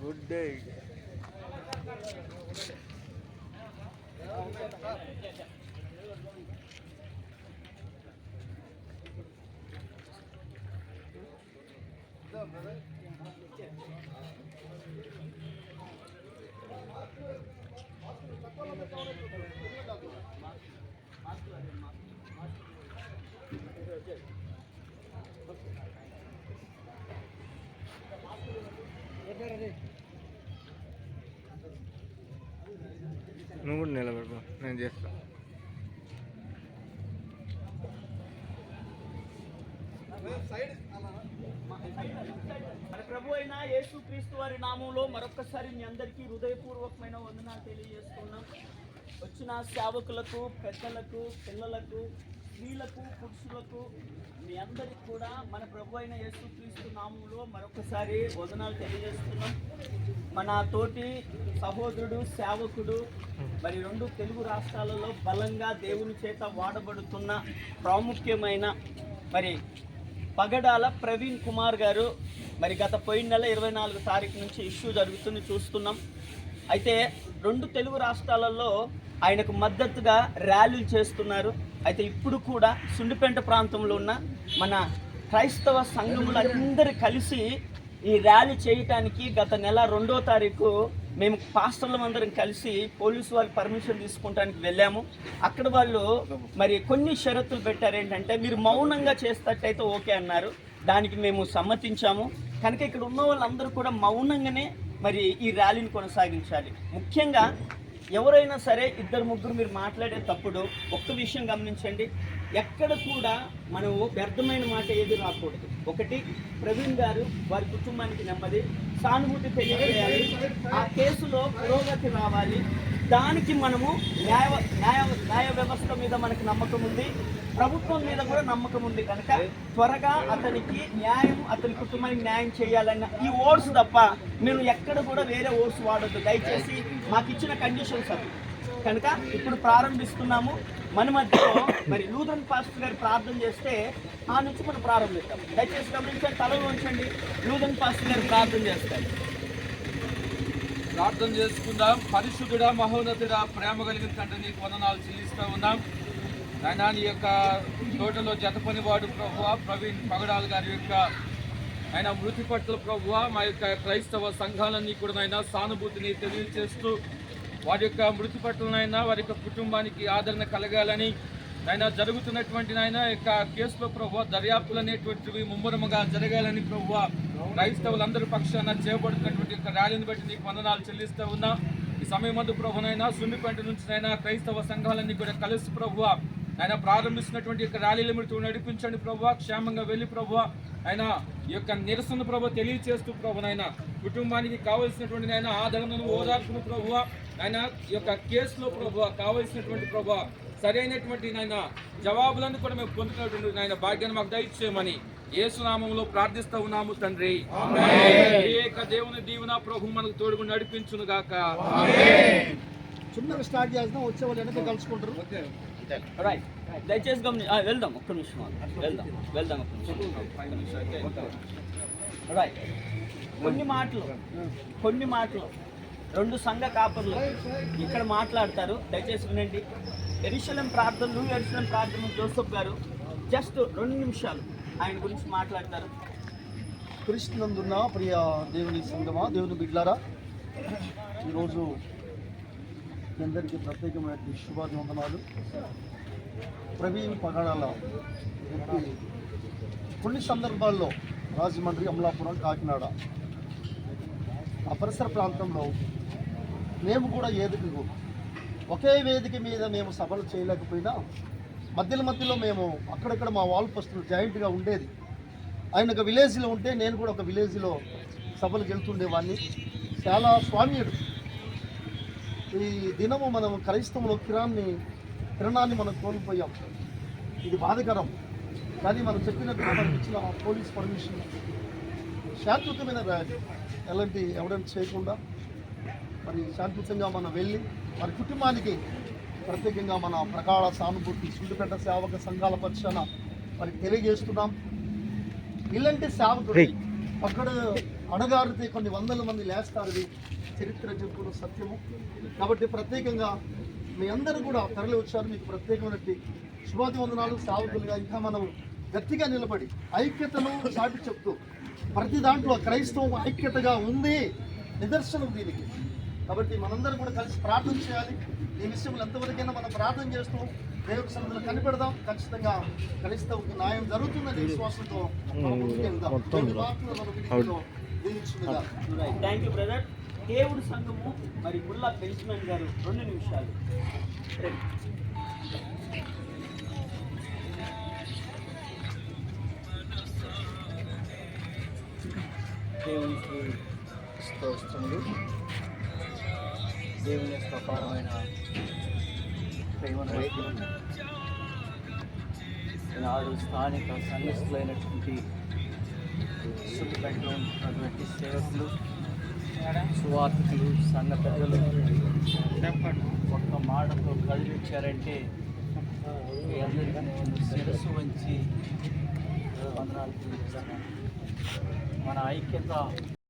Good day. నువ్వు కూడా నిలబడు, నేను చేస్తాను. మన ప్రభు అయిన యేసుక్రీస్తు వారి నామంలో మరొకసారి మీ అందరికీ హృదయపూర్వకమైన వందనాలు తెలియజేస్తున్నాం. వచ్చిన సేవకులకు, పెద్దలకు, పిల్లలకు, స్త్రీలకు, పురుషులకు మీ అందరికి కూడా మన ప్రభు అయిన యేసుక్రీస్తు నామంలో మరొకసారి వందనాలు తెలియజేస్తున్నాం. మన తోటి సహోదరుడు, సేవకుడు, మరి 2 తెలుగు రాష్ట్రాలలో బలంగా దేవుని చేత వాడబడుతున్న ప్రాముఖ్యమైన మరి పగడాల ప్రవీణ్ కుమార్ గారు మరి గత పోయిన నెల 24 తారీఖు నుంచి ఇష్యూ జరుగుతుంది చూస్తున్నాం. అయితే 2 తెలుగు రాష్ట్రాలలో ఆయనకు మద్దతుగా ర్యాలీలు చేస్తున్నారు. అయితే ఇప్పుడు కూడా సుండిపేట ప్రాంతంలో ఉన్న మన క్రైస్తవ సంఘములందరూ కలిసి ఈ ర్యాలీ చేయటానికి గత నెల 2వ తారీఖు మేము పాస్టర్లందరం కలిసి పోలీసు వాళ్ళు పర్మిషన్ తీసుకుంటానికి వెళ్ళాము. అక్కడ వాళ్ళు మరి కొన్ని షరతులు పెట్టారు. ఏంటంటే మీరు మౌనంగా చేసేటట్టయితే ఓకే అన్నారు. దానికి మేము సమ్మతించాము. కనుక ఇక్కడ ఉన్న వాళ్ళందరూ కూడా మౌనంగానే మరి ఈ ర్యాలీని కొనసాగించాలి. ముఖ్యంగా ఎవరైనా సరే 2-3 మీరు మాట్లాడేటప్పుడు ఒక్క విషయం గమనించండి, ఎక్కడ కూడా మనం వ్యర్థమైన మాట ఏది రాకూడదు. ఒకటి, ప్రవీణ్ గారు వారి కుటుంబానికి నెమ్మది, సానుభూతి తెలియజేయాలి, ఆ కేసులో పురోగతి రావాలి. దానికి మనము న్యాయ వ్యవస్థ మీద మనకు నమ్మకం ఉంది, ప్రభుత్వం మీద కూడా నమ్మకం ఉంది. కనుక త్వరగా అతనికి న్యాయం, అతని కుటుంబానికి న్యాయం చేయాలన్న ఈ ఓట్స్ తప్ప మేము ఎక్కడ కూడా వేరే ఓట్స్ వాడొద్దు దయచేసి. మాకు ఇచ్చిన కండిషన్స్ అవి. కనుక ఇప్పుడు ప్రారంభిస్తున్నాము. మన మధ్యలో మరి లూథరన్ పాస్టర్ గారు ప్రార్థన చేస్తే ఆ నుంచి మనం ప్రారంభిస్తాం. దయచేసి గమనించండి, తలలో ఉంచండి. లూథరన్ పాస్టర్ గారు ప్రార్థన చేస్తారు. ప్రార్థన చేసుకుందాం. పరిశుద్ధుడా, మహోన్నతుడా, ప్రేమ కలిగిన తండ్రి నీకు వందనాలు చెల్లిస్తూ ఉన్నాం. ఆయన నీ యొక్క తోటలో జతపనివాడు ప్రభువా ప్రవీణ్ పగడాల్ గారి యొక్క ఆయన మృతి పట్ల ప్రభువా మా యొక్క క్రైస్తవ సంఘాలన్నీ కూడా ఆయన సానుభూతిని తెలియజేస్తూ వారి యొక్క మృతి పట్లనైనా వారి యొక్క కుటుంబానికి ఆదరణ కలగాలని ఆయన జరుగుతున్నటువంటి ఆయన యొక్క కేసులో ప్రభువా దర్యాప్తులు అనేటువంటివి ముమ్మరముగా జరగాలని ప్రభువా క్రైస్తవులందరి పక్షాన చేయబడుతున్నటువంటి యొక్క ర్యాలీని బట్టి నీకు వందనాలు చెల్లిస్తూ ఉన్నా. ఈ సమయం మందు ప్రభునైనా సున్నిపేట నుంచి అయినా క్రైస్తవ సంఘాలన్నీ కూడా కలిసి ప్రభువా ఆయన ప్రారంభిస్తున్నటువంటి యొక్క ర్యాలీల మీరు నడిపించండి ప్రభువా. క్షేమంగా వెళ్ళి ప్రభువా ఆయన ఈ యొక్క నిరసన ప్రభు తెలియచేస్తూ ప్రభునైనా కుటుంబానికి కావలసినటువంటి ఆయన ఆదరణను, ఓదార్పును ప్రభువా ఆయన ఈ యొక్క కేసులో ప్రభువా కావలసినటువంటి ప్రభువా సరైనటువంటి నాయన జవాబులను కూడా మేము పొందుతున్నటువంటి నాయన భాగ్యాన్ని మాకు దయచేయమని యేసునామంలో ప్రార్థిస్తూ ఉన్నాము తండ్రి. ఏక దేవుని దీవెన ప్రభు మనకు తోడుగా నడిపించును గాక. చిన్నగా స్టార్ట్ చేద్దాం, వచ్చే వాళ్ళు వెనక కలుసుకుంటారు. దయచేసి వెళ్దాం, ఒక్క నిమిషం వెళ్దాం. రైట్, కొన్ని మాటలు 2 సంఘ కాపర్లు ఇక్కడ మాట్లాడతారు. దయచేసి వినండి. యెరూషలేం ప్రార్థన జోసెఫ్ గారు జస్ట్ 2 నిమిషాలు ఆయన గురించి మాట్లాడతారు. క్రీస్తునందున్న ప్రియ దేవుని సంగమా, దేవుని బిడ్డలారా, ఈరోజు మీ అందరికీ ప్రత్యేకమైన శుభాభివందనాలు. ప్రవీణ్ పగడాల కొన్ని సందర్భాల్లో రాజమండ్రి, అమలాపురం, కాకినాడ ఆ పరిసర ప్రాంతంలో మేము కూడా ఒకే వేదిక మీద మేము సభలు చేయలేకపోయినా మధ్యలో మేము అక్కడక్కడ మా వాల్ పోస్టులు జాయింట్గా ఉండేది. ఆయన ఒక విలేజ్లో ఉంటే నేను కూడా ఒక విలేజ్లో సభలకు వెళ్తుండేవాడిని. చాలా స్వామ్యుడు. ఈ దినము మనం క్రైస్తవుల కిరణాన్ని మనం కోల్పోయాం. ఇది బాధకరం. కానీ మనం చెప్పినట్టుగా మనకి ఇచ్చిన పోలీస్ పర్మిషన్ శాంతియుతమైన ర్యాలీ, ఎలాంటి ఎవిడెన్స్ చేయకుండా మరి శాంతియుతంగా మనం వెళ్ళి మరి కుటుంబానికి ప్రత్యేకంగా మన ప్రగాఢ సానుభూతి సుండిపేట సేవక సంఘాల పక్షాన మరి తెలియజేస్తున్నాం. ఇలాంటి సేవకుడు అక్కడ అణగారితే కొన్ని వందల మంది లేస్తారు. ఇది చరిత్ర చెప్పుకున్న సత్యము. కాబట్టి ప్రత్యేకంగా మీ అందరూ కూడా తరలి వచ్చారు. మీకు ప్రత్యేకమైనటువంటి శుభాభివందనాలు. సేవకులుగా ఇంకా మనం గట్టిగా నిలబడి ఐక్యతను చాటి చెప్తూ ప్రతి దాంట్లో క్రైస్తవం ఐక్యతగా ఉంది నిదర్శనం దీనికి. కాబట్టి మనందరం కూడా కలిసి ప్రార్థన చేయాలి. ఈ విషయంలో ఎంతవరకైనా మనం ప్రార్థన చేస్తూ దేవుడి సన్నిధిలో కనిపెడదాం. ఖచ్చితంగా క్రైస్తవుకి న్యాయం జరుగుతుందని విశ్వాసంతో మనం ముందుకు వెళ్దాం. దేవుడి వాక్కును మన వినికిడిలో దీవించునుగా. Thank you brother. దేవుడి సంఘము మరి ముల్లా బెంజమిన్ గారు 2 నిమిషాలు. దేవునికి స్తోత్రములు. దేవుని యొక్క అపారమైన ప్రేమను బట్టి ఈనాడు స్థానిక సంఘస్థులైనటువంటి చుట్టుపక్కల ఉన్నటువంటి సేవకులు, సువార్థికులు, సంఘ పెద్దలు ఒక్క మాటతో కదిలించారంటే మీ అందరికీ నేను శిరస్సు వంచి వందనాలు తెలియజేస్తున్నాను. మన ఐక్యత